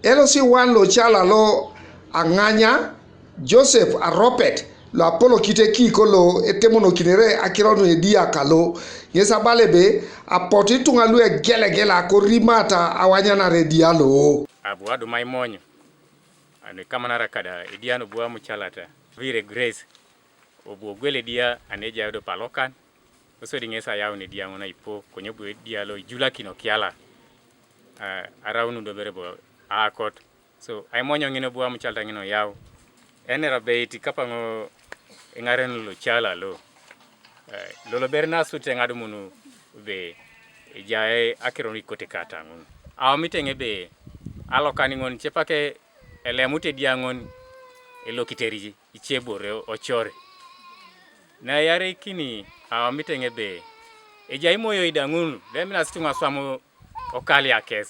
Elosi wan lo chala lo anganya Joseph Aropet lo Apollo kiteki kolo etemono kinere akironu Edia kalo yesa balebe apoti tungalu e gele akorimata awanyana redia lo abuado maimonyo ane kamanara kada Edia no bua muchalata vire grace obu gwele dia aneja do palokan oso dingesa yawo ne dia ngona ipo konyobu Edia lo Ejulakin okiala araun do berebo Aokot so ay monyo ngino bua muchalta ngino yawo enera beiti kapango engaren lo chala lo lolo berna sute ngadu munu be jae akironi kote kata ngun aw mitenge be alokani ngon chepake elemute diangon elokiteriji ichebore ochore na yare kini aw mitenge be ejai moyo idangun demina situnga swamo okali akes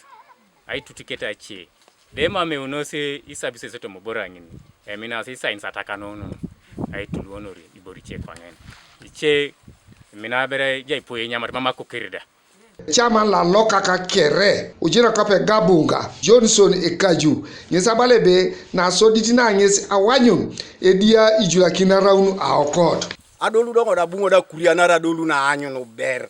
ai tutiketa chi dema me unose isabise soto mobora ngini mina sisa insataka nono ai tuluonori iboriche kwangen iche mina bere jai poye nyama mama kokirida chairman la loka ka kere ujira kape gabunga Johnson Ekaju nyesabalebe na soditi na nyesi awanyu Edia Ejulakin araun Aokot adolu dongo da bungo da kuriana ra dolu na anyu no ber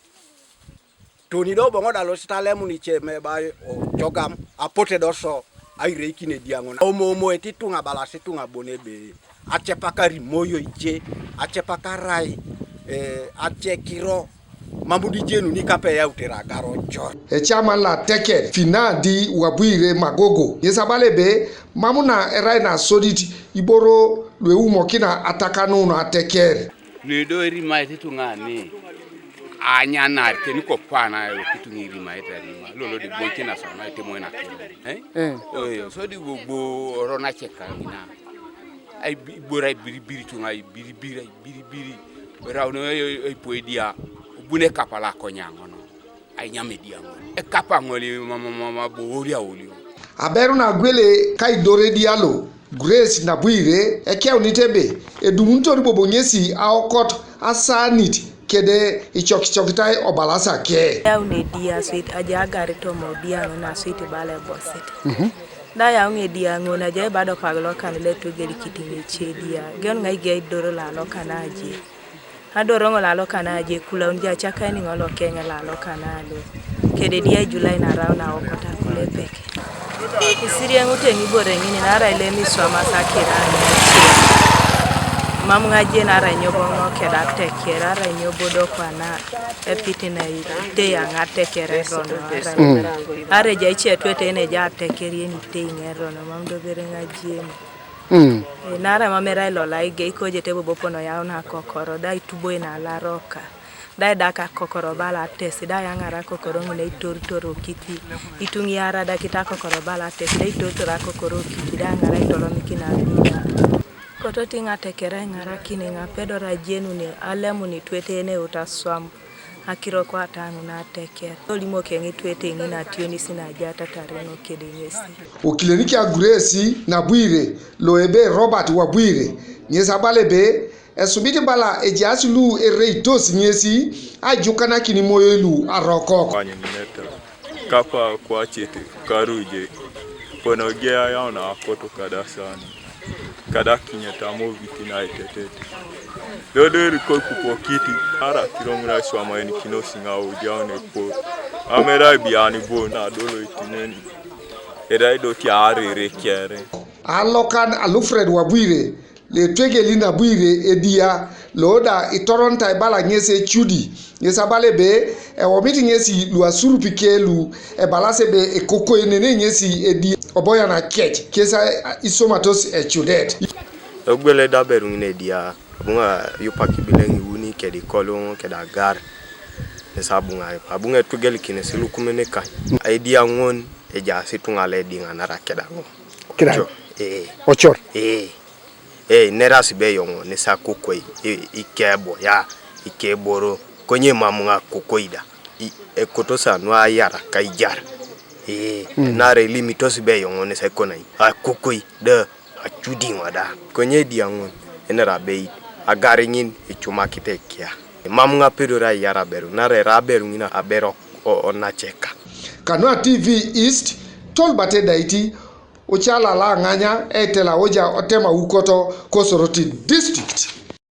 toni do bongo da lo stalemu ni cheme ba o jogam apote do so ai reiki ne diangona omo etitunga balasi tunga bonebe achepaka rimoyo ije achepaka rai achekiro mambudi jenu ni kape ya utera garo jor chairman la teke finadi wabuire magogo yesabalebe mamuna erai na soditi iboro lweumo kina atakano no ateker ledo eri maiti ngani anya narte ni ko pana kitu ngiri maiti lolo de boki na so maiti mo na oyo so di gbogbo rona cheka ngina ai bora biri tunga biri rawo ai poedia bune kapala konyango no ai nyamedia ngo e kapa ngoli mama boria olio aberu na gwele kai dore dialo Grace na buire eke unitebe edumunto ribobo nyesi Aokot asanit kede ichokitai obalasa ke ya unedia sweet aja gari to modia na sweet bale boset da ya unedia ngona je bado paglo kan le to geri kitinge chedia gen ngai ge doro la lokana aje adoro ngola lokana aje kula unja chaka ni ngolo kenya la lokana lo kede dia Julai na araun Aokot akule peke isiria ngute ni bore ngini nara ile miswa masakira mamu ngaje nara nyobo ngokeda tekera ra nyobo do kwana epiti na ite ya ngatekere rono are ja iche twete ne ja tekeri ni te ngero no mamdo bere ngaje nara mamera ilo la ige ko jete bopono ya ona kokoro dai tubo ina la roka dai daka kokoro bala tesi dai angara kokoro ngune toro kiti itungi ara da kita kokoro bala tesi dai toro kokoro kiti dai angara itolo mikina koto tinga tekere ngara kini ngapedo rajenu ni alemu ni twete ne utaswam akiro kwa tanu na tekere olimo kengi twete ngina tioni sina jata tareno kede nyesi okileniki Grace na buire loebe Robert wa buire nyesa balebe esubiti bala ejiasilu ereitos nyesi ajukana kini moyelu arokoko kwanyineta kapa kwa chete karuje ponogea yaona akoto kadasani kada kinyata moviti na itetete dodo riko kupokiti ara kiromura swama ni kinosinga ujaone po amera biani bona dolo itineni era do tiare rekiere alokan Alfred wabuire le twegeli na buire Edia loda itoronta ibala nyese chudi nyesa balebe womiti nyesi luasuru pikelu balase be ekoko enene nyesi Edia oboya na kech kesa isomatos chudet ogbele da beru ni Edia bunga yupaki bilengi uni kedi kolon keda gar nyesa bunga twegeli kinesi lukumeneka Edia ngon eja situnga le dinga nara keda ngo keda ochor nerasi be yongo ne sakokoi ikebo ya ikeboro konye mamunga kokoida ekotosa no ayara kaijara nare limitos be yongo ne sakonai akokoi de achudi wada konye diango enera be agaringin ichuma kitekia mamunga pedora yara beru nare raberu ngina abero onacheka Kanwa TV East tolbate daiti uchala la nganya etela oja otema ukoto kosoroti district